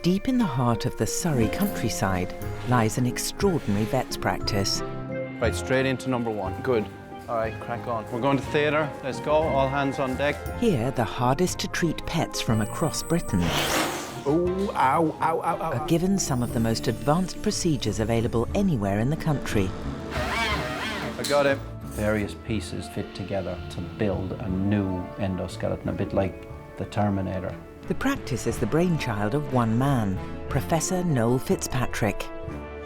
Deep in the heart of the Surrey countryside lies an extraordinary vet's practice. Right, straight into number one. Good. All right, crack on. We're going to theatre. Let's go. All hands on deck. Here, the hardest to treat pets from across Britain Oh, ow, ow, ow, ow. are given some of the most advanced procedures available anywhere in the country. I got it. Various pieces fit together to build a new endoskeleton, a bit like the Terminator. The practice is the brainchild of one man, Professor Noel Fitzpatrick.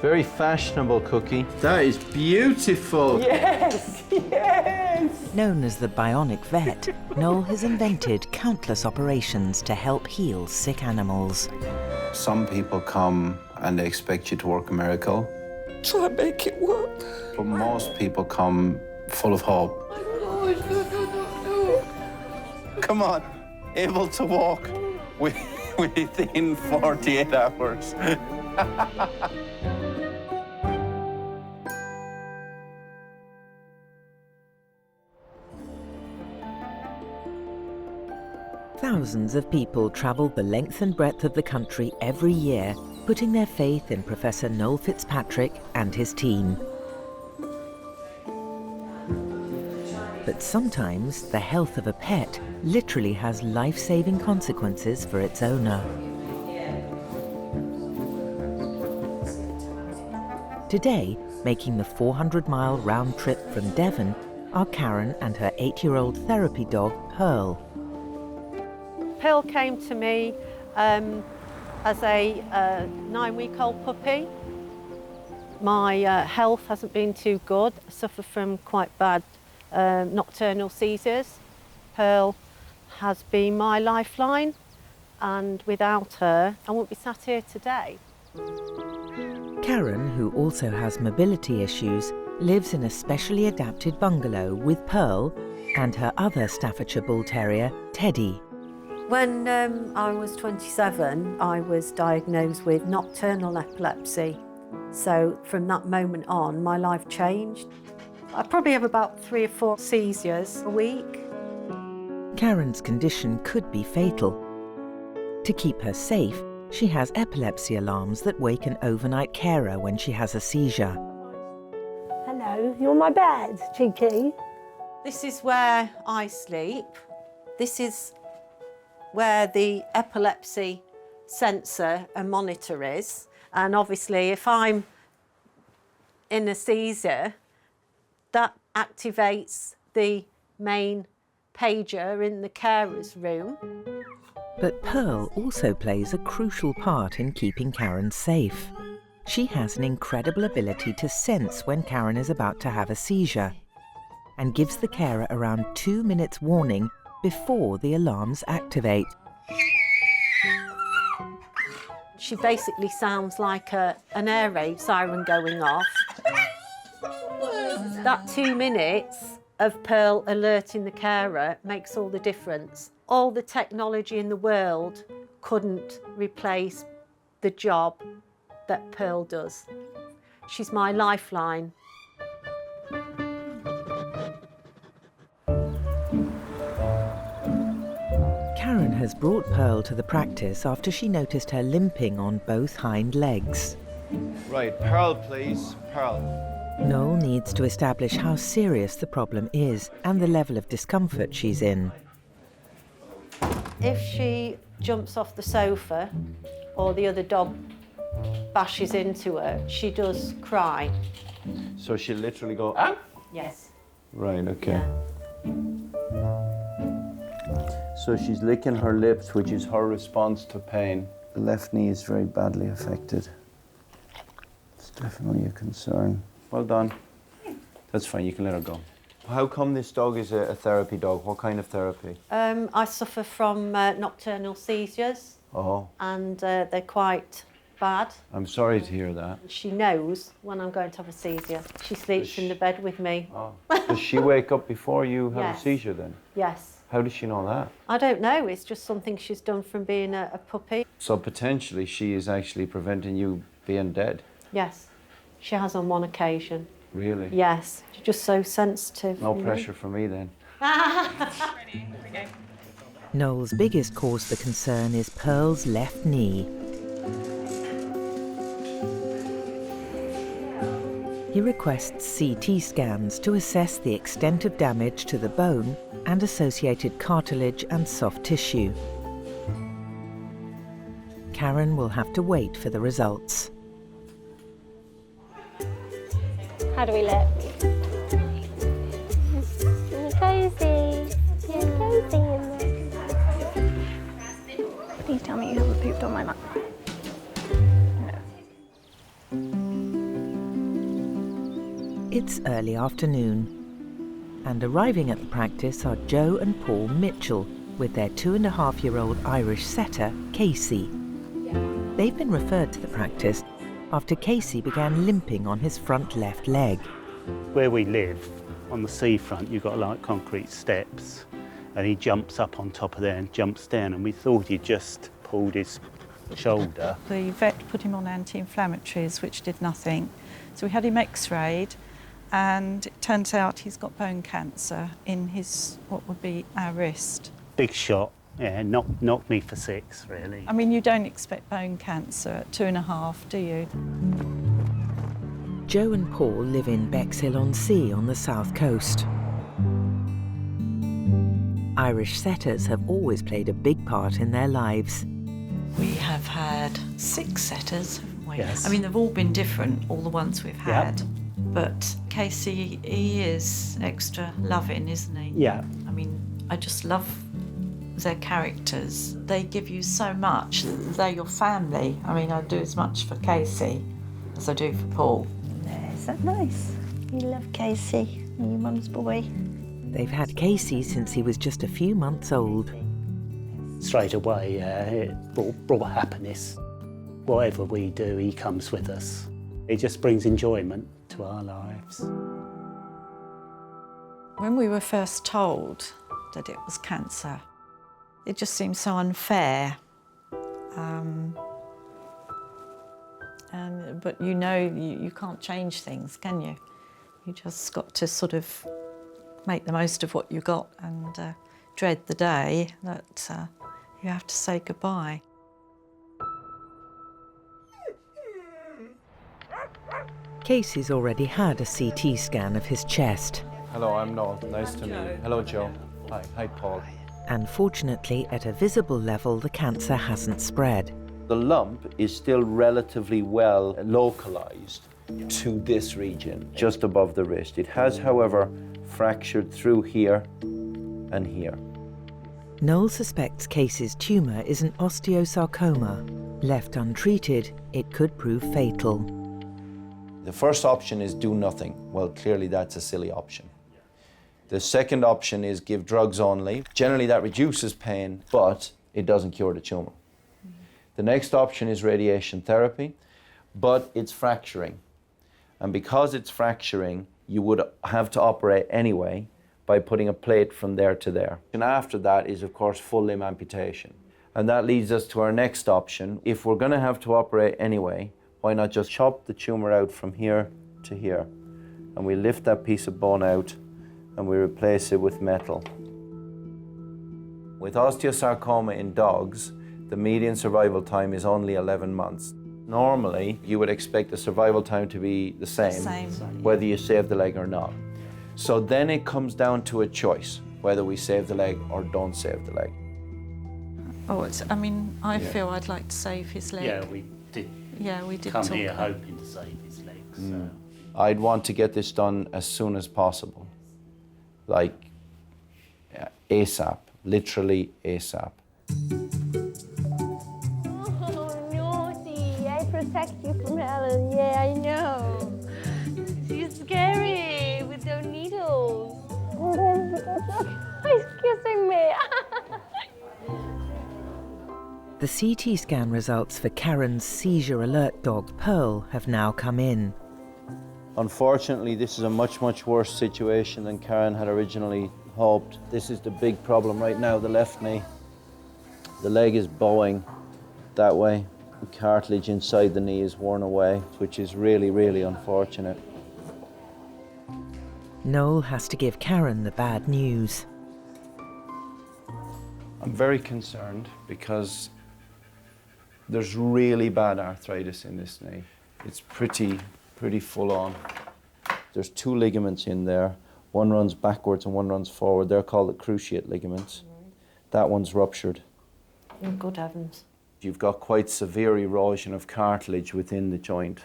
Very fashionable cookie. That is beautiful. Yes, yes! Known as the bionic vet, Noel has invented countless operations to help heal sick animals. Some people come and they expect you to work a miracle, Try and make it work. but most people come full of hope. Come on, able to walk within 48 hours. Thousands of people travel the length and breadth of the country every year, putting their faith in Professor Noel Fitzpatrick and his team. But sometimes the health of a pet literally has life-saving consequences for its owner. Today, making the 400-mile round trip from Devon are Karen and her 8-year-old therapy dog, Pearl. Pearl came to me as a 9-week-old puppy. My health hasn't been too good. I suffer from quite bad nocturnal seizures. Pearl has been my lifeline, and without her, I wouldn't be sat here today. Karen, who also has mobility issues, lives in a specially adapted bungalow with Pearl and her other Staffordshire Bull Terrier, Teddy. When I was 27, I was diagnosed with nocturnal epilepsy. So from that moment on, my life changed. I probably have about 3 or 4 seizures a week. Karen's condition could be fatal. To keep her safe, she has epilepsy alarms that wake an overnight carer when she has a seizure. Hello, you're on my bed, cheeky. This is where I sleep. This is where the epilepsy sensor and monitor is. And obviously, if I'm in a seizure, that activates the main pager in the carer's room. But Pearl also plays a crucial part in keeping Karen safe. She has an incredible ability to sense when Karen is about to have a seizure and gives the carer around 2 minutes warning before the alarms activate. She basically sounds like an air raid siren going off. That 2 minutes of Pearl alerting the carer makes all the difference. All the technology in the world couldn't replace the job that Pearl does. She's my lifeline. Karen has brought Pearl to the practice after she noticed her limping on both hind legs. Right, Pearl, please. Pearl. Noel needs to establish how serious the problem is and the level of discomfort she's in. If she jumps off the sofa or the other dog bashes into her, she does cry. So she'll literally go, ah? Yes. Right, okay. Yeah. So she's licking her lips, which is her response to pain. The left knee is very badly affected. It's definitely a concern. Well done. That's fine, you can let her go. How come this dog is a therapy dog? What kind of therapy? I suffer from nocturnal seizures, Oh, and they're quite bad. I'm sorry to hear that. She knows when I'm going to have a seizure. She sleeps in the bed with me. Oh. Does she wake up before you have Yes. a seizure then? Yes. How does she know that? I don't know, it's just something she's done from being a puppy. So potentially she is actually preventing you being dead? Yes, she has on one occasion. Really? Yes, she's just so sensitive. No you know. pressure for me then. Noel's biggest cause for concern is Pearl's left knee. He requests CT scans to assess the extent of damage to the bone and associated cartilage and soft tissue. Karen will have to wait for the results. How do we look? You're cozy. You're cozy in there. Please tell me you haven't pooped on my lap. It's early afternoon, and arriving at the practice are Joe and Paul Mitchell with their 2.5-year-old Irish setter, Casey. They've been referred to the practice after Casey began limping on his front left leg. Where we live, on the seafront, you've got like concrete steps, and he jumps up on top of there and jumps down, and we thought he'd just pulled his shoulder. The vet put him on anti-inflammatories, which did nothing. So we had him x-rayed, and it turns out he's got bone cancer in his, what would be our wrist. Big shot, yeah, knocked me for 6, really. I mean, you don't expect bone cancer at 2.5, do you? Joe and Paul live in Bexhill-on-Sea on the south coast. Irish setters have always played a big part in their lives. We have had 6 setters, haven't we? Yes. I mean, they've all been different, all the ones we've had. But Casey, he is extra loving, isn't he? Yeah. I mean, I just love their characters. They give you so much. They're your family. I mean, I do as much for Casey as I do for Paul. Is that nice? You love Casey, your mum's boy. They've had Casey since he was just a few months old. Straight away, it brought happiness. Whatever we do, he comes with us. It just brings enjoyment to our lives. When we were first told that it was cancer, it just seemed so unfair. But you know, you can't change things, can you? You just got to sort of make the most of what you got and dread the day that you have to say goodbye. Casey's already had a CT scan of his chest. Hello, I'm Noel. Nice to meet you. Hello, Joe. Hi, Paul. And fortunately, at a visible level, the cancer hasn't spread. The lump is still relatively well localized to this region, just above the wrist. It has, however, fractured through here and here. Noel suspects Casey's tumour is an osteosarcoma. Left untreated, it could prove fatal. The first option is do nothing. Well, clearly that's a silly option. The second option is give drugs only. Generally that reduces pain, but it doesn't cure the tumour. The next option is radiation therapy, but it's fracturing. And because it's fracturing, you would have to operate anyway by putting a plate from there to there. And after that is, of course, full limb amputation. And that leads us to our next option. If we're going to have to operate anyway, why not just chop the tumour out from here to here? And we lift that piece of bone out and we replace it with metal. With osteosarcoma in dogs, the median survival time is only 11 months. Normally, you would expect the survival time to be the same, whether you save the leg or not. So then it comes down to a choice, whether we save the leg or don't save the leg. Oh, I feel I'd like to save his leg. Yeah, we did. Yeah, we did Come talk here about hoping to save his legs. So. I'd want to get this done as soon as possible. Like ASAP, literally ASAP. Oh, naughty. I protect you from Helen. Yeah, I know. She's scary with those needles. He's kissing me. The CT scan results for Karen's seizure alert dog Pearl have now come in. Unfortunately, this is a much, much worse situation than Karen had originally hoped. This is the big problem right now, the left knee. The leg is bowing that way. The cartilage inside the knee is worn away, which is really, really unfortunate. Noel has to give Karen the bad news. I'm very concerned because There's really bad arthritis in this knee. It's pretty full on. There's 2 ligaments in there. One runs backwards and one runs forward. They're called the cruciate ligaments. That one's ruptured. Oh, good heavens. You've got quite severe erosion of cartilage within the joint.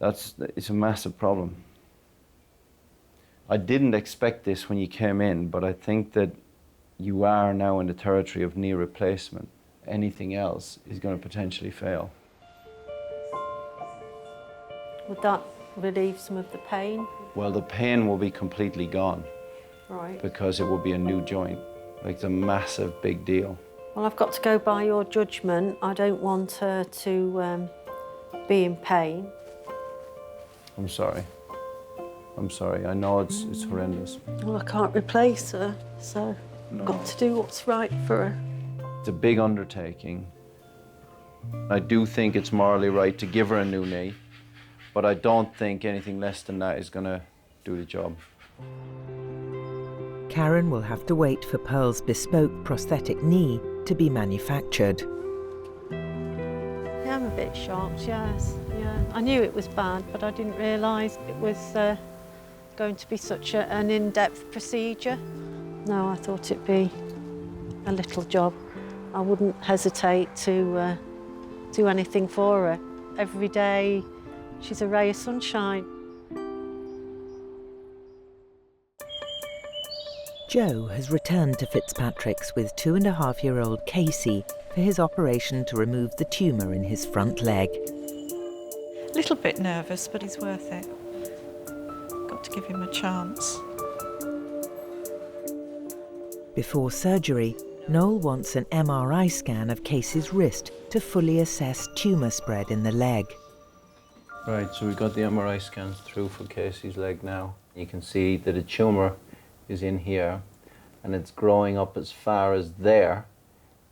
It's a massive problem. I didn't expect this when you came in, but I think that you are now in the territory of knee replacement. Anything else is going to potentially fail. Would that relieve some of the pain? Well, the pain will be completely gone. Right. Because it will be a new joint. Like, it's a massive, big deal. Well, I've got to go by your judgment. I don't want her to be in pain. I'm sorry. I'm sorry. I know it's horrendous. Well, I can't replace her, so I've got to do what's right for her. It's a big undertaking. I do think it's morally right to give her a new knee, but I don't think anything less than that is going to do the job. Karen will have to wait for Pearl's bespoke prosthetic knee to be manufactured. Yeah, I'm a bit shocked, yes. Yeah. I knew it was bad, but I didn't realise it was going to be such an in-depth procedure. No, I thought it'd be a little job. I wouldn't hesitate to do anything for her. Every day, she's a ray of sunshine. Joe has returned to Fitzpatrick's with 2.5-year-old Casey for his operation to remove the tumour in his front leg. A little bit nervous, but he's worth it. Got to give him a chance. Before surgery, Noel wants an MRI scan of Casey's wrist to fully assess tumour spread in the leg. Right, so we've got the MRI scans through for Casey's leg now. You can see that a tumour is in here and it's growing up as far as there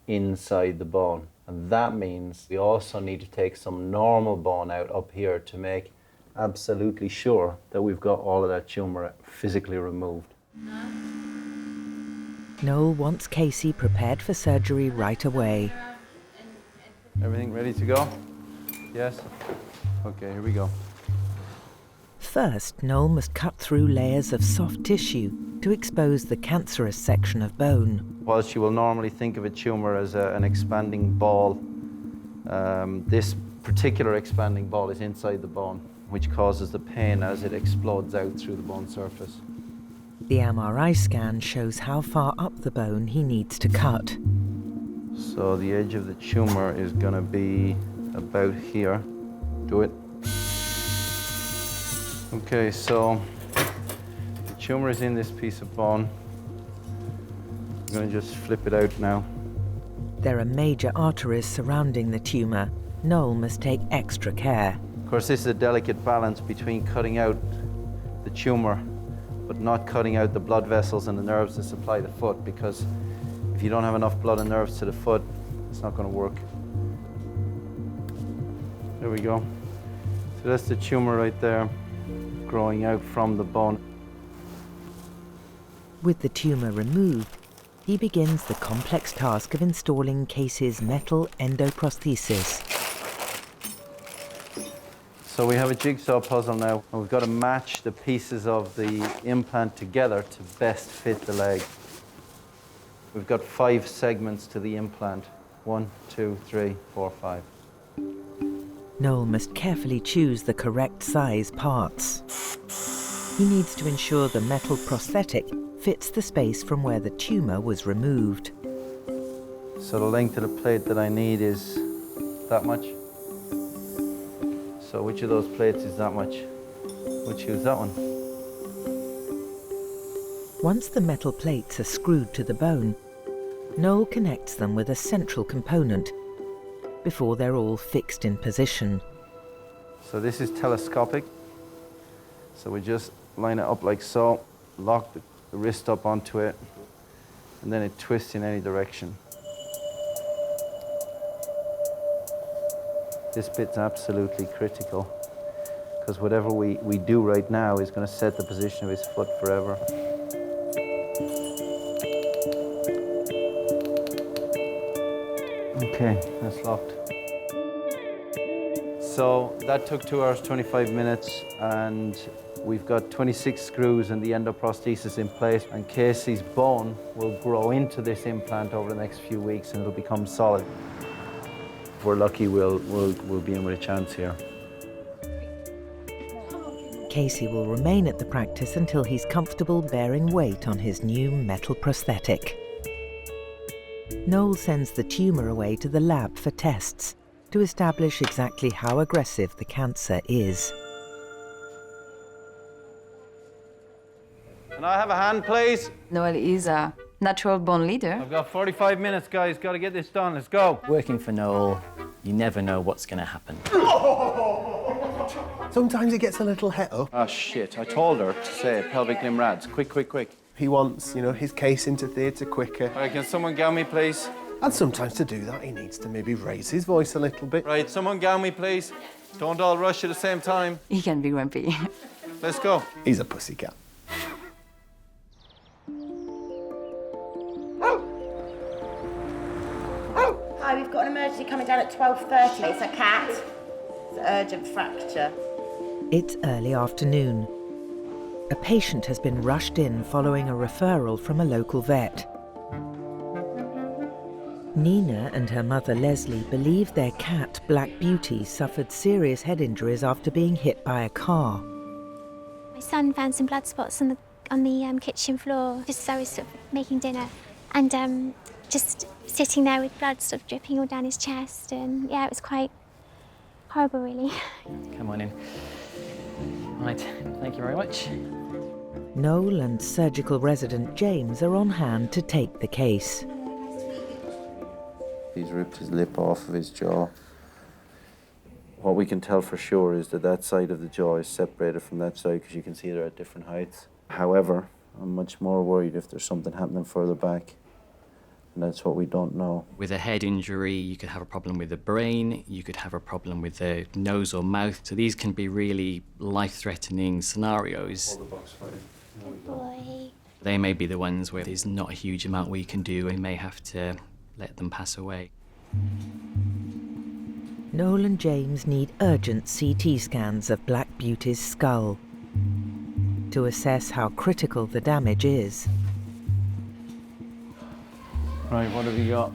inside the bone. And that means we also need to take some normal bone out up here to make absolutely sure that we've got all of that tumour physically removed. Noel wants Casey prepared for surgery right away. Everything ready to go? Yes? Okay, here we go. First, Noel must cut through layers of soft tissue to expose the cancerous section of bone. Whilst you will normally think of a tumour as an expanding ball, this particular expanding ball is inside the bone, which causes the pain as it explodes out through the bone surface. The MRI scan shows how far up the bone he needs to cut. So the edge of the tumour is going to be about here. Do it. Okay, so the tumour is in this piece of bone. I'm going to just flip it out now. There are major arteries surrounding the tumour. Noel must take extra care. Of course, this is a delicate balance between cutting out the tumour but not cutting out the blood vessels and the nerves that supply the foot, because if you don't have enough blood and nerves to the foot, it's not going to work. There we go. So that's the tumour right there, growing out from the bone. With the tumour removed, he begins the complex task of installing Casey's metal endoprosthesis. So we have a jigsaw puzzle now, and we've got to match the pieces of the implant together to best fit the leg. We've got 5 segments to the implant. 1, 2, 3, 4, 5. Noel must carefully choose the correct size parts. He needs to ensure the metal prosthetic fits the space from where the tumour was removed. So the length of the plate that I need is that much. So which of those plates is that much? We'll choose that one. Once the metal plates are screwed to the bone, Noel connects them with a central component before they're all fixed in position. So this is telescopic. So we just line it up like so, lock the wrist up onto it, and then it twists in any direction. This bit's absolutely critical, because whatever we do right now is going to set the position of his foot forever. Okay, that's locked. So that took 2 hours, 25 minutes, and we've got 26 screws and the endoprosthesis in place, and Casey's bone will grow into this implant over the next few weeks and it'll become solid. If we're lucky, we'll be in with a chance here. Casey will remain at the practice until he's comfortable bearing weight on his new metal prosthetic. Noel sends the tumour away to the lab for tests to establish exactly how aggressive the cancer is. Can I have a hand, please? Noel is a natural born leader. I've got 45 minutes, guys. Got to get this done. Let's go. Working for Noel, you never know what's going to happen. Sometimes it gets a little het up. Oh, shit. I told her to say pelvic limb rads. Quick, quick, quick. He wants, you know, his case into theatre quicker. All right, can someone gown me, please? And sometimes to do that, he needs to maybe raise his voice a little bit. Right, someone gown me, please. Don't all rush at the same time. He can be grumpy. Let's go. He's a pussycat. Hi, we've got an emergency coming down at 12:30. It's a cat. It's an urgent fracture. It's early afternoon. A patient has been rushed in following a referral from a local vet. Nina and her mother Leslie believe their cat, Black Beauty, suffered serious head injuries after being hit by a car. My son found some blood spots on the kitchen floor just as I was sort of making dinner, and just sitting there with blood sort of dripping all down his chest, and yeah, it was quite horrible, really. Come on in. Right, thank you very much. Noel and surgical resident James are on hand to take the case. He's ripped his lip off of his jaw. What we can tell for sure is that that side of the jaw is separated from that side because you can see they're at different heights. However, I'm much more worried if there's something happening further back, and that's what we don't know. With a head injury, you could have a problem with the brain, you could have a problem with the nose or mouth. So these can be really life-threatening scenarios. Hold the box for you. Good boy. They may be the ones where there's not a huge amount we can do and we may have to let them pass away. Noel and James need urgent CT scans of Black Beauty's skull to assess how critical the damage is. Right, what have you got?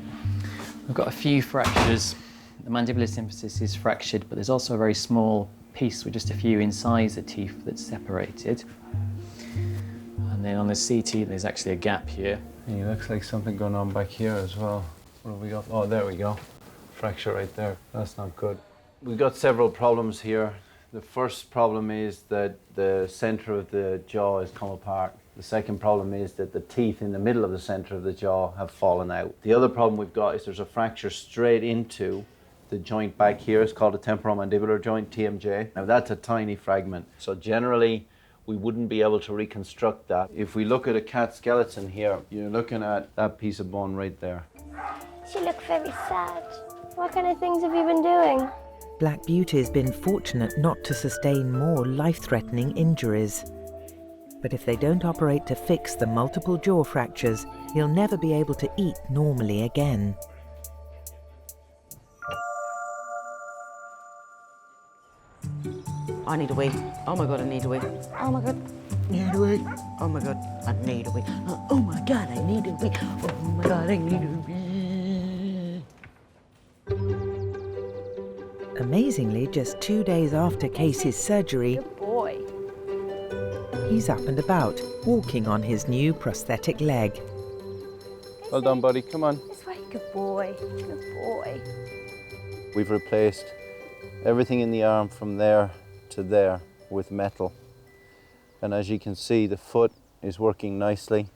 We've got a few fractures. The mandibular symphysis is fractured, but there's also a very small piece with just a few incisor teeth that's separated. And then on the CT, there's actually a gap here. It looks like something going on back here as well. What have we got? Oh, there we go. Fracture right there. That's not good. We've got several problems here. The first problem is that the center of the jaw has come apart. The second problem is that the teeth in the middle of the center of the jaw have fallen out. The other problem we've got is there's a fracture straight into the joint back here. It's called a temporomandibular joint, TMJ. Now that's a tiny fragment. So generally, we wouldn't be able to reconstruct that. If we look at a cat skeleton here, you're looking at that piece of bone right there. She looked very sad. What kind of things have you been doing? Black Beauty has been fortunate not to sustain more life-threatening injuries. But if they don't operate to fix the multiple jaw fractures, he'll never be able to eat normally again. I need a wee. Oh my God, I need a wee. Oh my God. Need a wee. Oh my God, I need a wee. Oh my God, I need a wee. Oh my God, I need a wee. Amazingly, just 2 days after Casey's surgery, Good boy. he's up and about, walking on his new prosthetic leg. Well done, buddy. Come on. This way. Good boy. Good boy. We've replaced everything in the arm from there to there with metal. And as you can see, the foot is working nicely.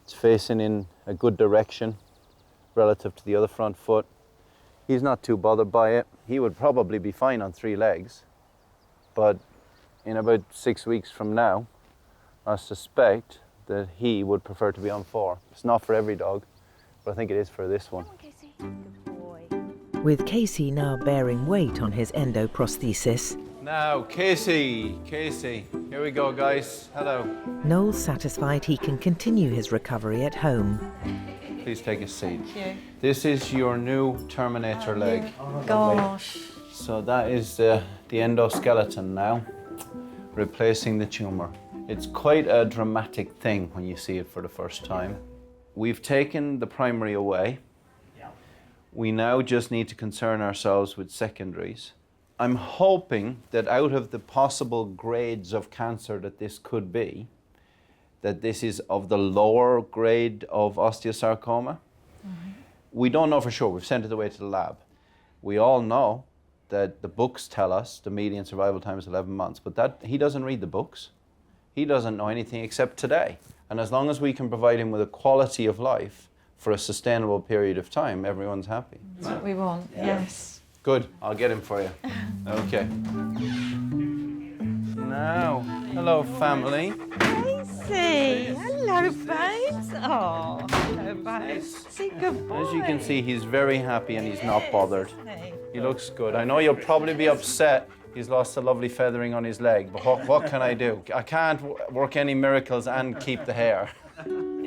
It's facing in a good direction relative to the other front foot. He's not too bothered by it. He would probably be fine on 3 legs, but in about 6 weeks from now, I suspect that he would prefer to be on 4. It's not for every dog, but I think it is for this one. Good boy. With Casey now bearing weight on his endoprosthesis, Now, Casey, here we go, guys. Hello. Noel's satisfied he can continue his recovery at home. Please take a seat. Thank you. This is your new Terminator leg. Gosh. So that is the endoskeleton now, replacing the tumor. It's quite a dramatic thing when you see it for the first time. We've taken the primary away. We now just need to concern ourselves with secondaries. I'm hoping that out of the possible grades of cancer that this could be, that this is of the lower grade of osteosarcoma. We don't know for sure. We've sent it away to the lab. We all know that the books tell us the median survival time is 11 months, but he doesn't read the books. He doesn't know anything except today. And as long as we can provide him with a quality of life for a sustainable period of time, everyone's happy. That's what we want, yes. Good, I'll get him for you. Okay. Now, hello family. Casey, hello babes. Oh, hello babes. Say goodbye. As you can see, he's very happy and he's not bothered. He looks good. I know you'll probably be upset he's lost a lovely feathering on his leg, but what can I do? I can't work any miracles and keep the hair.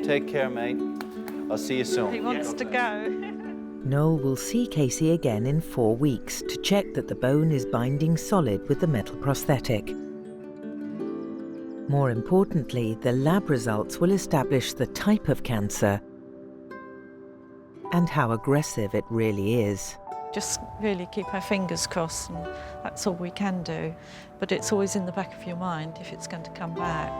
Take care, mate. I'll see you soon. He wants to go. Noel will see Casey again in 4 weeks to check that the bone is binding solid with the metal prosthetic. More importantly, the lab results will establish the type of cancer and how aggressive it really is. Just really keep our fingers crossed, and that's all we can do. But it's always in the back of your mind if it's going to come back.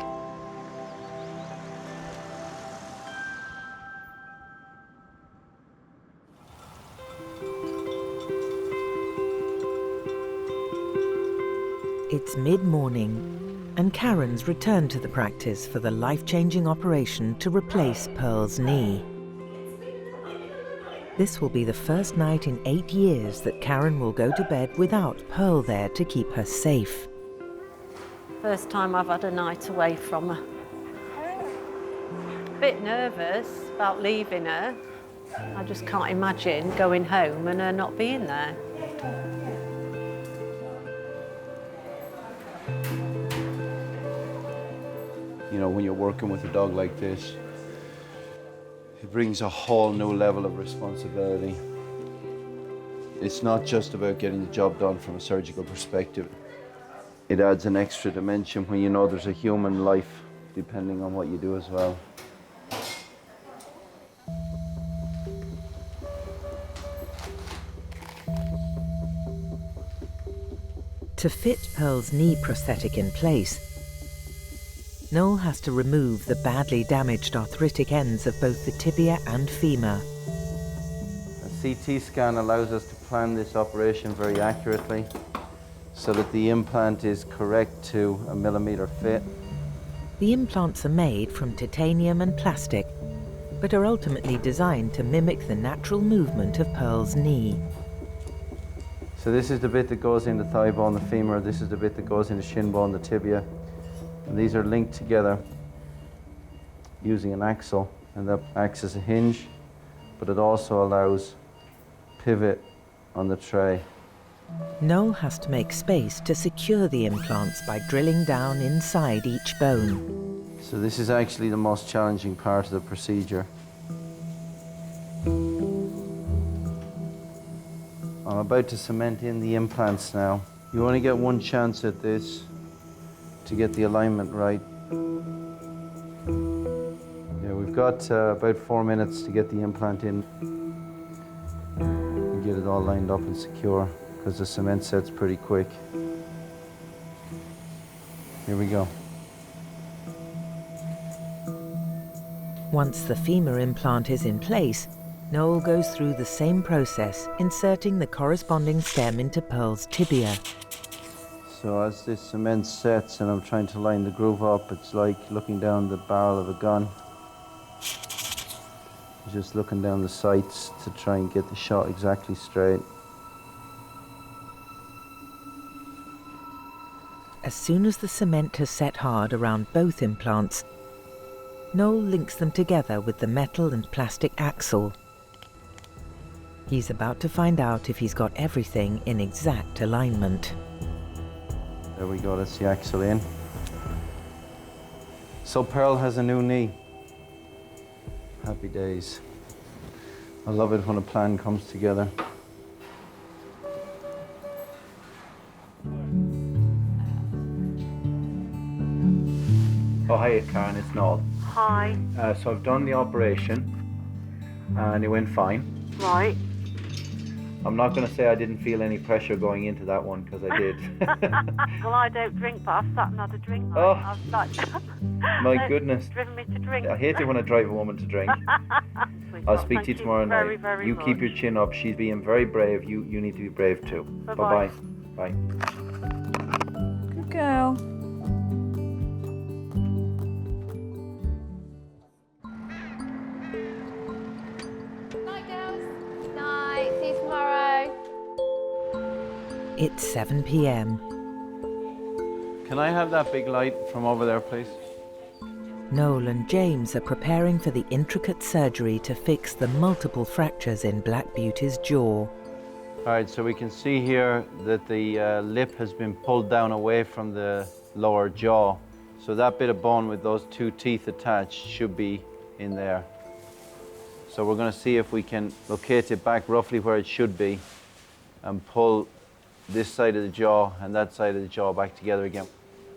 It's mid-morning, and Karen's returned to the practice for the life-changing operation to replace Pearl's knee. This will be the first night in 8 years that Karen will go to bed without Pearl there to keep her safe. First time I've had a night away from her. A bit nervous about leaving her. I just can't imagine going home and her not being there. You know, when you're working with a dog like this, it brings a whole new level of responsibility. It's not just about getting the job done from a surgical perspective. It adds an extra dimension when you know there's a human life depending on what you do as well. To fit Pearl's knee prosthetic in place, Noel has to remove the badly damaged arthritic ends of both the tibia and femur. A CT scan allows us to plan this operation very accurately so that the implant is correct to a millimetre fit. The implants are made from titanium and plastic, but are ultimately designed to mimic the natural movement of Pearl's knee. So this is the bit that goes in the thigh bone, the femur. This is the bit that goes in the shin bone, the tibia. And these are linked together using an axle, and that acts as a hinge, but it also allows pivot on the tray. Noel has to make space to secure the implants by drilling down inside each bone. So this is actually the most challenging part of the procedure. I'm about to cement in the implants now. You only get one chance at this to get the alignment right. Yeah, we've got about 4 minutes to get the implant in and get it all lined up and secure, because the cement sets pretty quick. Here we go. Once the femur implant is in place, Noel goes through the same process, inserting the corresponding stem into Pearl's tibia. So as this cement sets and I'm trying to line the groove up, it's like looking down the barrel of a gun. Just looking down the sights to try and get the shot exactly straight. As soon as the cement has set hard around both implants, Noel links them together with the metal and plastic axle. He's about to find out if he's got everything in exact alignment. There we go, that's the axle in. So Pearl has a new knee. Happy days. I love it when a plan comes together. Oh, hi, Karen, it's Noel. Hi. So I've done the operation and it went fine. Right. I'm not going to say I didn't feel any pressure going into that one, because I did. Well, I don't drink, but I've sat and had a drink. Oh, I've like, my goodness. driven me to drink. I hate it when I drive a woman to drink. I'll speak to you tomorrow night. Very You much. keep your chin up. She's being very brave. You need to be brave too. Bye-bye. Bye. Good girl. Night, girls. Night. See you tomorrow. It's 7 p.m. Can I have that big light from over there, please? Noel and James are preparing for the intricate surgery to fix the multiple fractures in Black Beauty's jaw. All right, so we can see here that the lip has been pulled down away from the lower jaw. So that bit of bone with those two teeth attached should be in there. So we're going to see if we can locate it back roughly where it should be and pull this side of the jaw and that side of the jaw back together again.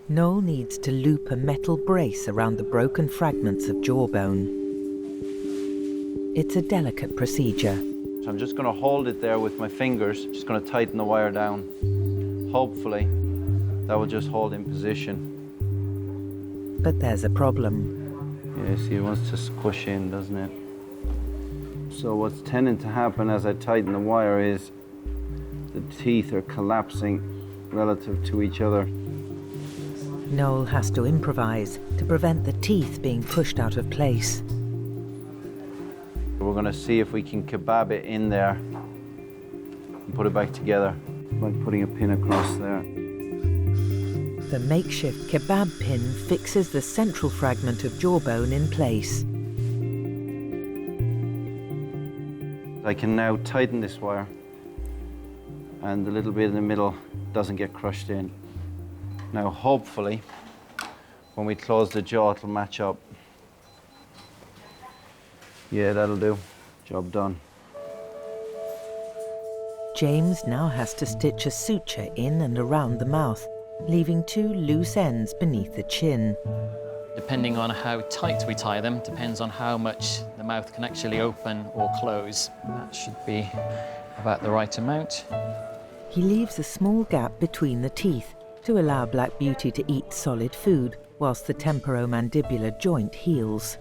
Noel needs to loop a metal brace around the broken fragments of jawbone. It's a delicate procedure. So I'm just going to hold it there with my fingers, just going to tighten the wire down. Hopefully that will just hold in position. But there's a problem. Yeah, see, it wants to squish in, doesn't it? So what's tending to happen as I tighten the wire is the teeth are collapsing relative to each other. Noel has to improvise to prevent the teeth being pushed out of place. We're going to see if we can kebab it in there and put it back together by putting a pin across there. The makeshift kebab pin fixes the central fragment of jawbone in place. I can now tighten this wire and the little bit in the middle doesn't get crushed in. Now hopefully when we close the jaw it'll match up. Yeah, that'll do. Job done. James now has to stitch a suture in and around the mouth, leaving two loose ends beneath the chin. Depending on how tight we tie them, depends on how much the mouth can actually open or close. That should be about the right amount. He leaves a small gap between the teeth to allow Black Beauty to eat solid food whilst the temporomandibular joint heals.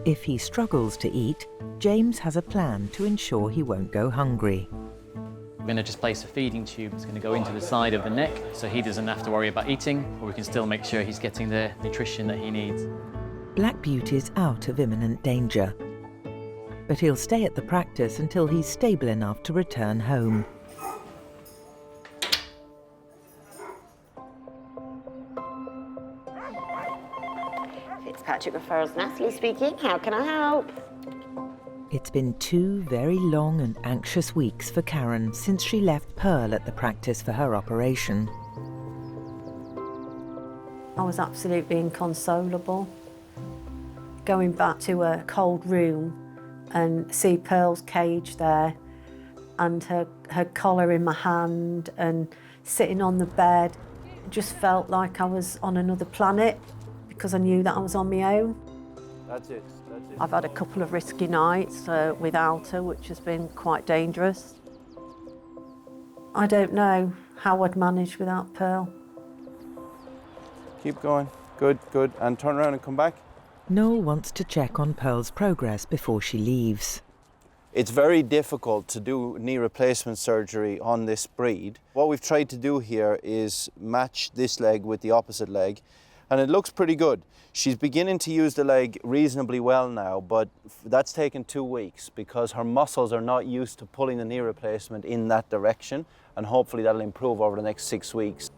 If he struggles to eat, James has a plan to ensure he won't go hungry. We're going to just place a feeding tube that's going to go into the side of the neck so he doesn't have to worry about eating, but we can still make sure he's getting the nutrition that he needs. Black Beauty's out of imminent danger, but he'll stay at the practice until he's stable enough to return home. Fitzpatrick refers, Natalie speaking. How can I help? It's been 2 very long and anxious weeks for Karen since she left Pearl at the practice for her operation. I was absolutely inconsolable. Going back to a cold room and see Pearl's cage there and her collar in my hand and sitting on the bed, it just felt like I was on another planet because I knew that I was on my own. That's it. I've had a couple of risky nights without her, which has been quite dangerous. I don't know how I'd manage without Pearl. Keep going. Good, good. And turn around and come back. Noel wants to check on Pearl's progress before she leaves. It's very difficult to do knee replacement surgery on this breed. What we've tried to do here is match this leg with the opposite leg, and it looks pretty good. She's beginning to use the leg reasonably well now, but that's taken 2 weeks because her muscles are not used to pulling the knee replacement in that direction, and hopefully that'll improve over the next 6 weeks.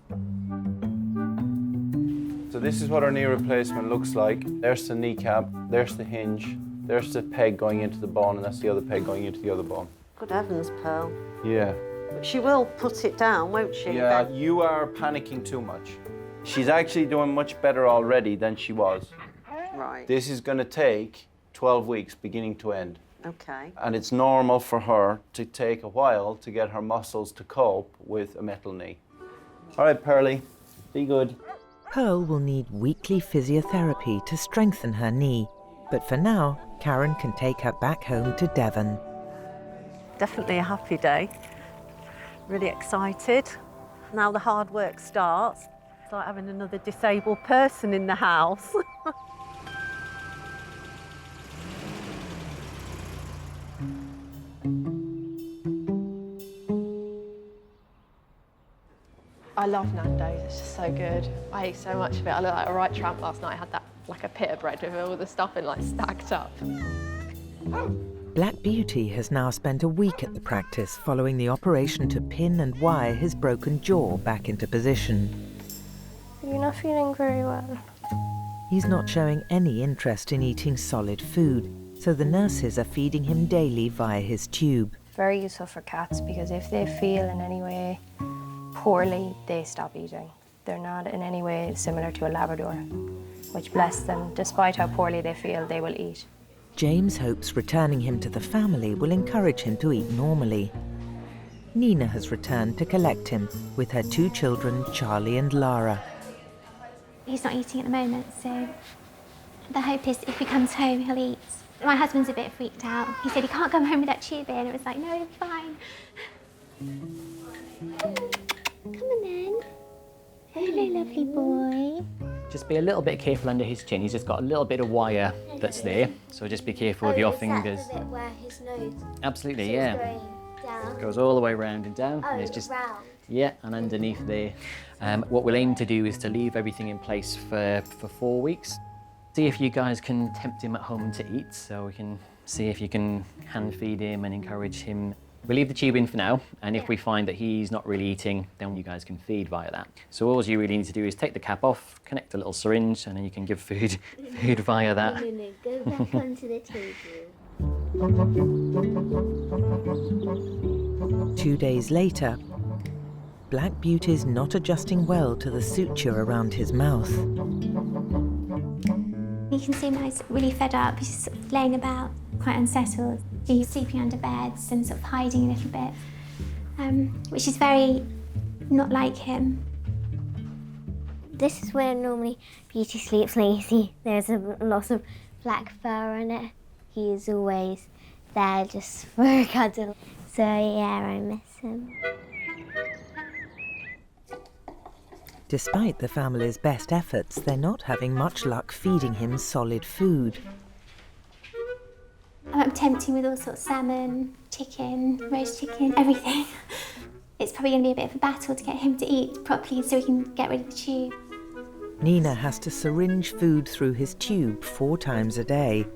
So this is what our knee replacement looks like. There's the kneecap, there's the hinge, there's the peg going into the bone, and that's the other peg going into the other bone. Good heavens, Pearl. Yeah. But she will put it down, won't she? Yeah, you are panicking too much. She's actually doing much better already than she was. Right. This is going to take 12 weeks, beginning to end. Okay. And it's normal for her to take a while to get her muscles to cope with a metal knee. All right, Pearlie, be good. Pearl will need weekly physiotherapy to strengthen her knee, but for now, Karen can take her back home to Devon. Definitely a happy day. Really excited. Now the hard work starts. It's like having another disabled person in the house. I love Nando's, it's just so good. I ate so much of it. I looked like a right tramp last night. I had that, like a pita bread with all the stuffing like stacked up. Black Beauty has now spent a week at the practice following the operation to pin and wire his broken jaw back into position. You're not feeling very well. He's not showing any interest in eating solid food, so the nurses are feeding him daily via his tube. Very useful for cats because if they feel in any way poorly, they stop eating. They're not in any way similar to a Labrador, which, bless them, despite how poorly they feel, they will eat. James hopes returning him to the family will encourage him to eat normally. Nina has returned to collect him with her 2 children, Charlie and Lara. He's not eating at the moment, so the hope is if he comes home, he'll eat. My husband's a bit freaked out. He said he can't come home with that tube in. It was like, no, it's fine. Come on then. Hello, lovely boy. Just be a little bit careful under his chin. He's just got a little bit of wire that's there, so just be careful with your fingers. Is that the bit where his nose Absolutely, yeah. going down? Goes all the way round and down. Oh, and it's just round. Yeah, and underneath there. What we'll aim to do is to leave everything in place for 4 weeks. See if you guys can tempt him at home to eat, so we can see if you can hand feed him and encourage him. We'll leave the tube in for now, and if we find that he's not really eating, then you guys can feed via that. So all you really need to do is take the cap off, connect a little syringe, and then you can give food via that. No, go back onto the table. 2 days later, Black Beauty's not adjusting well to the suture around his mouth. You can see now he's really fed up. He's just sort of laying about, quite unsettled. He's sleeping under beds and sort of hiding a little bit, which is very not like him. This is where normally Beauty sleeps lazy. There's a lot of black fur on it. He is always there just for a cuddle. So yeah, I miss him. Despite the family's best efforts, they're not having much luck feeding him solid food. I'm tempting with all sorts of salmon, chicken, roast chicken, everything. It's probably going to be a bit of a battle to get him to eat properly so we can get rid of the tube. Nina has to syringe food through his tube 4 times a day.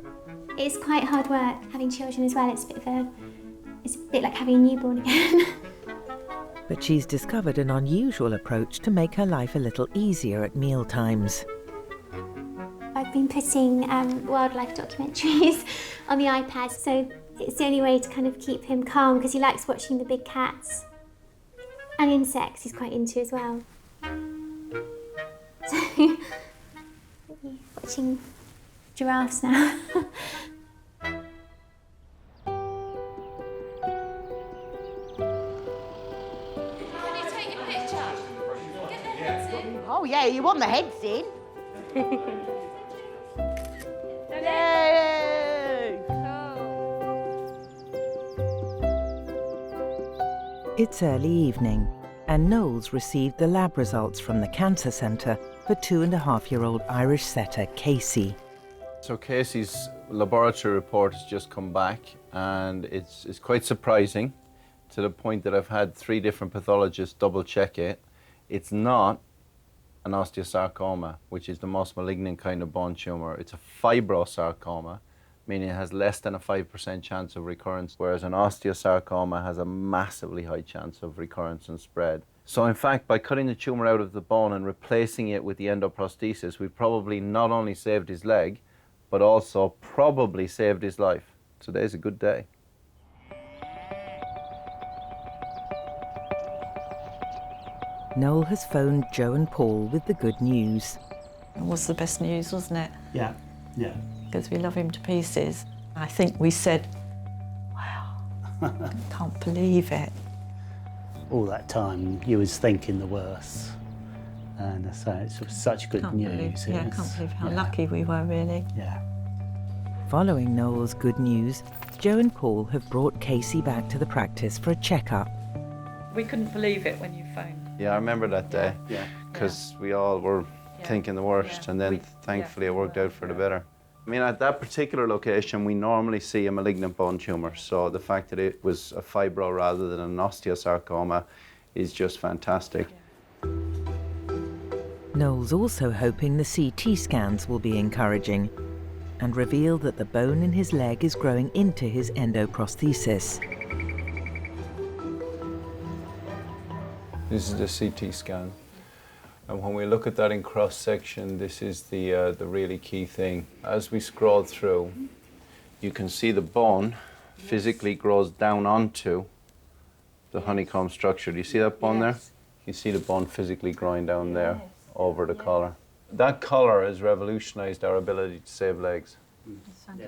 It's quite hard work having children as well. It's a bit like having a newborn again. But she's discovered an unusual approach to make her life a little easier at meal times. I've been putting wildlife documentaries on the iPad, so it's the only way to kind of keep him calm because he likes watching the big cats. And insects he's quite into as well. So, watching giraffes now. Oh yeah, you want the heads in? Yay! It's early evening, and Noel's received the lab results from the cancer centre for 2.5-year-old Irish setter Casey. So Casey's laboratory report has just come back, and it's quite surprising to the point that I've had 3 different pathologists double check it. It's not an osteosarcoma, which is the most malignant kind of bone tumour. It's a fibrosarcoma, meaning it has less than a 5% chance of recurrence, whereas an osteosarcoma has a massively high chance of recurrence and spread. So in fact, by cutting the tumour out of the bone and replacing it with the endoprosthesis, we've probably not only saved his leg, but also probably saved his life. Today's a good day. Noel has phoned Joe and Paul with the good news. It was the best news, wasn't it? Yeah, yeah. Because we love him to pieces. I think we said, wow, can't believe it. All that time you was thinking the worst. And so it's such good news. I can't believe how lucky we were, really. Yeah. Following Noel's good news, Jo and Paul have brought Casey back to the practice for a checkup. We couldn't believe it when you phoned. Yeah, I remember that day, because we all were thinking the worst, and then thankfully it worked out for the better. I mean, at that particular location, we normally see a malignant bone tumour, so the fact that it was a fibro rather than an osteosarcoma is just fantastic. Noel's also hoping the CT scans will be encouraging and reveal that the bone in his leg is growing into his endoprosthesis. This is the CT scan. And when we look at that in cross-section, this is the really key thing. As we scroll through, you can see the bone physically grows down onto the honeycomb structure. Do you see that bone there? You see the bone physically growing down there over the collar. That collar has revolutionized our ability to save legs.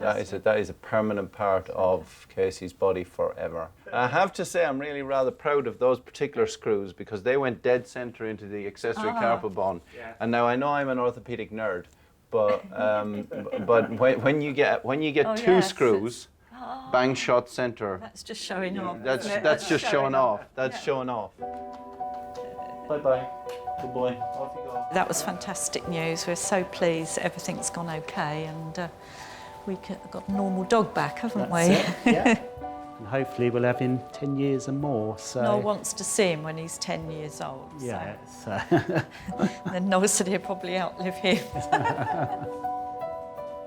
That is a permanent part of Casey's body forever. I have to say I'm really rather proud of those particular screws because they went dead center into the accessory carpal bone. And now I know I'm an orthopedic nerd, but when you get two screws, bang shot center. That's just showing off. That's just showing off. That's showing off. Bye bye. Good boy. Off you go. That was fantastic news. We're so pleased everything's gone okay, and we've got a normal dog back, haven't we? Yeah. And hopefully we'll have him 10 years and more. So Noel wants to see him when he's 10 years old. Yeah. So. Then Noel said he'll probably outlive him.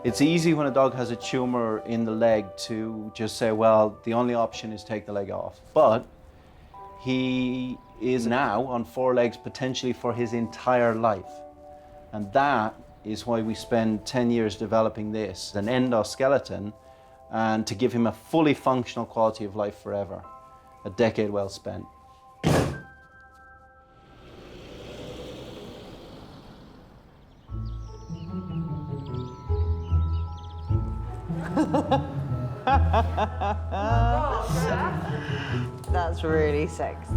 It's easy when a dog has a tumour in the leg to just say, well, the only option is take the leg off. But he is now on 4 legs potentially for his entire life. And that is why we spend 10 years developing this, an endoskeleton, and to give him a fully functional quality of life forever. A decade well spent. That's really sexy.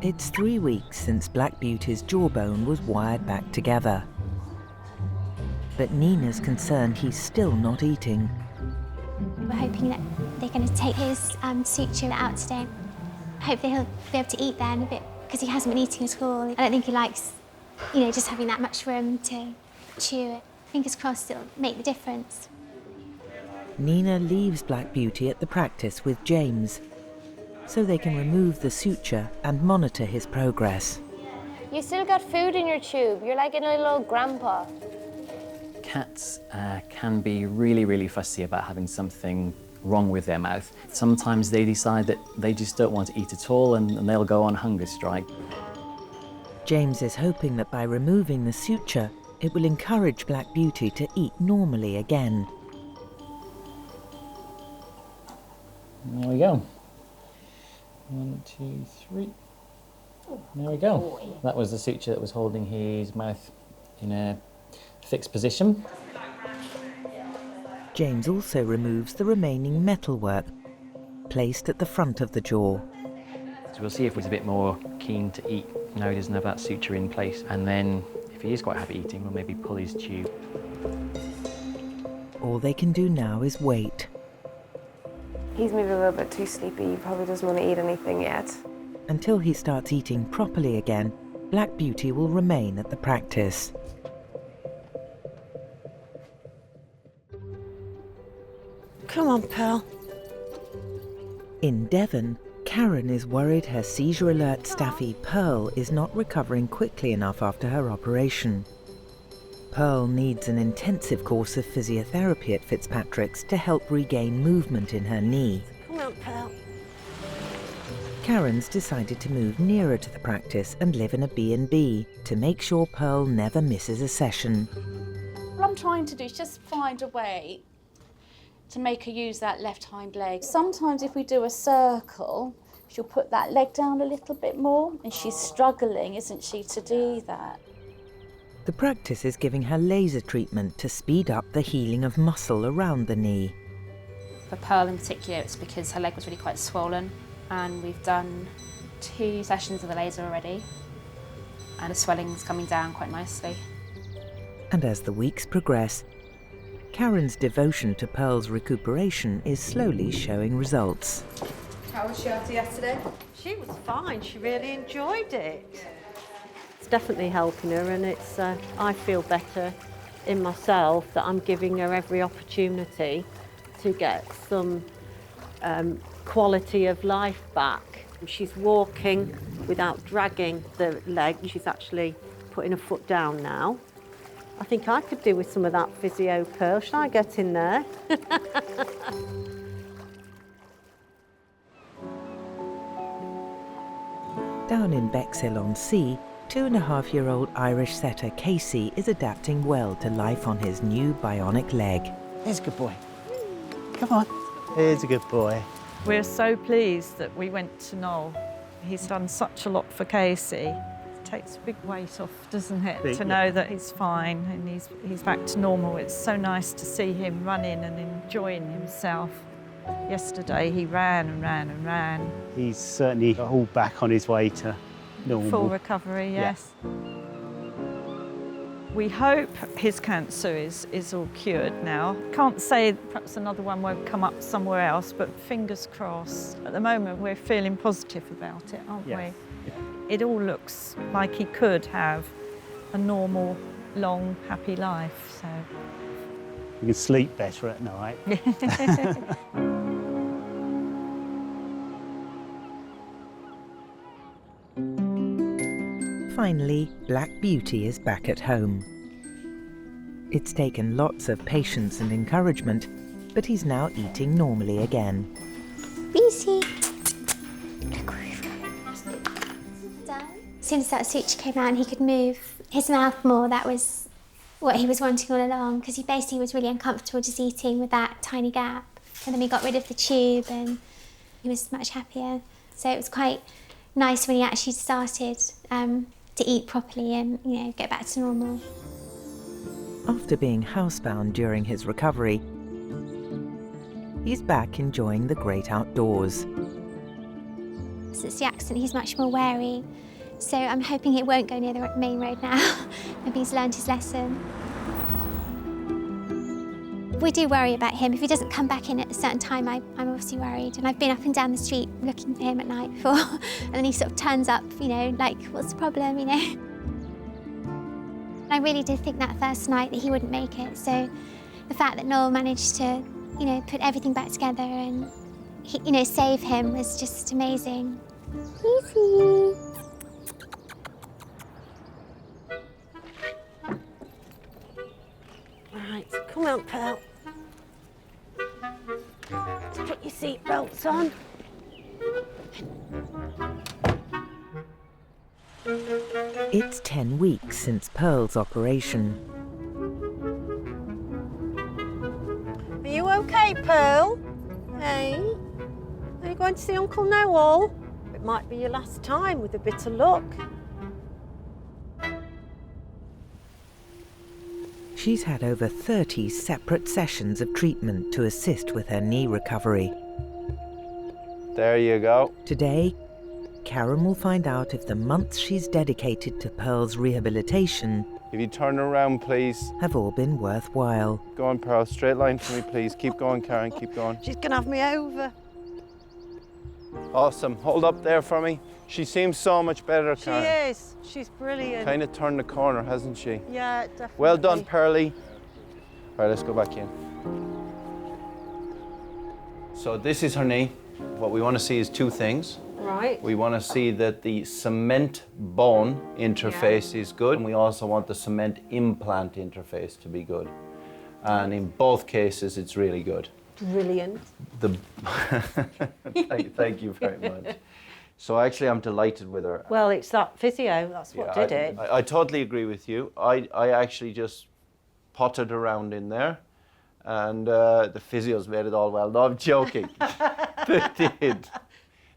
It's 3 weeks since Black Beauty's jawbone was wired back together. But Nina's concerned he's still not eating. We're hoping that they're going to take his suture out today. Hopefully he'll be able to eat then a bit, because he hasn't been eating at all. I don't think he likes, just having that much room to chew it. Fingers crossed it'll make the difference. Nina leaves Black Beauty at the practice with James, so they can remove the suture and monitor his progress. You still got food in your tube. You're like a little old grandpa. Cats can be really, really fussy about having something wrong with their mouth. Sometimes they decide that they just don't want to eat at all and they'll go on hunger strike. James is hoping that by removing the suture, it will encourage Black Beauty to eat normally again. There we go. 1, 2, 3. There we go. That was the suture that was holding his mouth in a fixed position. James also removes the remaining metalwork, placed at the front of the jaw. So we'll see if he's a bit more keen to eat now he doesn't have that suture in place. And then if he is quite happy eating, we'll maybe pull his tube. All they can do now is wait. He's maybe a little bit too sleepy. He probably doesn't want to eat anything yet. Until he starts eating properly again, Black Beauty will remain at the practice. Come on, Pearl. In Devon, Karen is worried her seizure alert staffy Pearl is not recovering quickly enough after her operation. Pearl needs an intensive course of physiotherapy at Fitzpatrick's to help regain movement in her knee. Come on, Pearl. Karen's decided to move nearer to the practice and live in a B&B to make sure Pearl never misses a session. What I'm trying to do is just find a way to make her use that left hind leg. Sometimes if we do a circle, she'll put that leg down a little bit more, and she's struggling, isn't she, to do that. The practice is giving her laser treatment to speed up the healing of muscle around the knee. For Pearl in particular, it's because her leg was really quite swollen, and we've done 2 sessions of the laser already, and the swelling's coming down quite nicely. And as the weeks progress, Karen's devotion to Pearl's recuperation is slowly showing results. How was she after yesterday? She was fine. She really enjoyed it. It's definitely helping her, and it's. I feel better in myself that I'm giving her every opportunity to get some quality of life back. She's walking without dragging the leg. She's actually putting her foot down now. I think I could do with some of that physio, Pearl. Shall I get in there? Down in Bexhill-on-Sea, 2.5-year-old Irish setter Casey is adapting well to life on his new bionic leg. There's a good boy. Come on. There's a good boy. We're so pleased that we went to Noel. He's done such a lot for Casey. It takes a big weight off, doesn't it, to know that he's fine and he's back to normal. It's so nice to see him running and enjoying himself. Yesterday he ran and ran and ran. He's certainly all back on his way to normal. Full recovery, yes. We hope his cancer is all cured now. Can't say perhaps another one won't come up somewhere else, but fingers crossed. At the moment, we're feeling positive about it, aren't we? Yeah. It all looks like he could have a normal, long, happy life, so. You can sleep better at night. Finally, Black Beauty is back at home. It's taken lots of patience and encouragement, but he's now eating normally again. Beauty. Look where we've gone. As soon as that suture came out and he could move his mouth more, that was what he was wanting all along, because he basically was really uncomfortable just eating with that tiny gap. And then we got rid of the tube and he was much happier. So it was quite nice when he actually started to eat properly and, you know, get back to normal. After being housebound during his recovery, he's back enjoying the great outdoors. Since the accident, he's much more wary, so I'm hoping it won't go near the main road now. Maybe he's learned his lesson. We do worry about him. If he doesn't come back in at a certain time, I'm obviously worried. And I've been up and down the street looking for him at night before, and then he sort of turns up, you know, like, what's the problem, you know? I really did think that first night that he wouldn't make it, so the fact that Noel managed to, you know, put everything back together and, you know, save him was just amazing. Easy. Right, come on, Pearl. Let's put your seatbelts on. It's 10 weeks since Pearl's operation. Are you okay, Pearl? Hey? Are you going to see Uncle Noel? It might be your last time with a bit of luck. She's had over 30 separate sessions of treatment to assist with her knee recovery. There you go. Today, Karen will find out if the months she's dedicated to Pearl's rehabilitation If you turn around, please. have all been worthwhile. Go on, Pearl. Straight line for me, please. Keep going, Karen. Keep going. She's going to have me over. Awesome. Hold up there for me. She seems so much better, She Karen. is. She's brilliant. Kind of turned the corner, hasn't she? Yeah, definitely. Well done, Pearlie. All right, let's go back in. So this is her knee. What we want to see is two things. Right. We want to see that the cement bone interface is good, and we also want the cement implant interface to be good. And in both cases, it's really good. Brilliant. Thank you very much. So actually, I'm delighted with her. Well, it's that physio. That's what did it. I totally agree with you. I actually just potted around in there, and the physios made it all well. No, I'm joking. They did.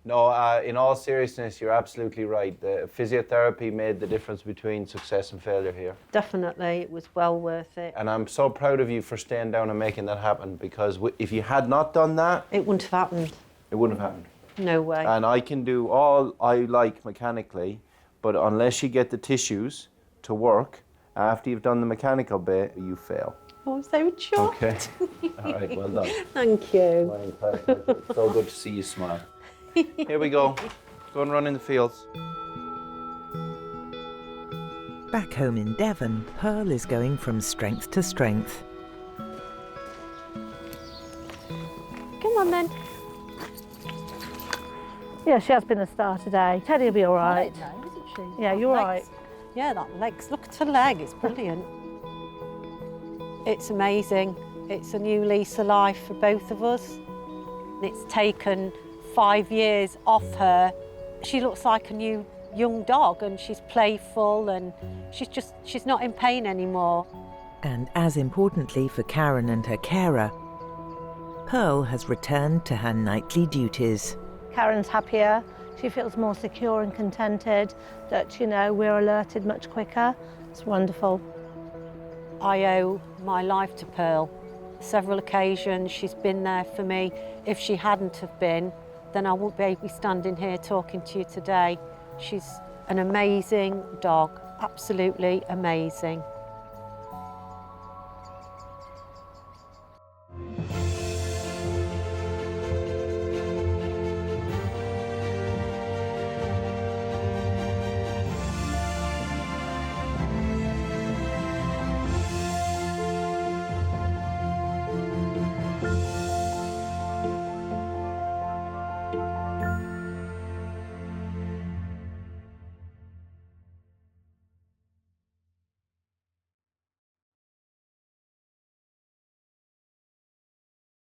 No, in all seriousness, you're absolutely right. The physiotherapy made the difference between success and failure here. Definitely, it was well worth it. And I'm so proud of you for staying down and making that happen, because if you had not done that, it wouldn't have happened. It wouldn't have happened. No way. And I can do all I like mechanically, But unless you get the tissues to work after you've done the mechanical bit, you fail. Oh, I'm so shocked. Okay. All right, well done. Thank you. It's so good to see you smile. Here we go. Go and run in the fields. Back home in Devon, Pearl is going from strength to strength. Come on then. Yeah, she has been a star today. Teddy will be all right. Isn't she? Yeah, you're right. Yeah, that leg's, look at her leg, it's brilliant. It's amazing. It's a new lease of life for both of us. It's taken 5 years off her. She looks like a new young dog, and she's playful, and she's not in pain anymore. And as importantly for Karen and her carer, Pearl has returned to her nightly duties. Karen's happier. She feels more secure and contented that, you know, we're alerted much quicker. It's wonderful. I owe my life to Pearl. Several occasions she's been there for me. If she hadn't have been, then I wouldn't be standing here talking to you today. She's an amazing dog, absolutely amazing.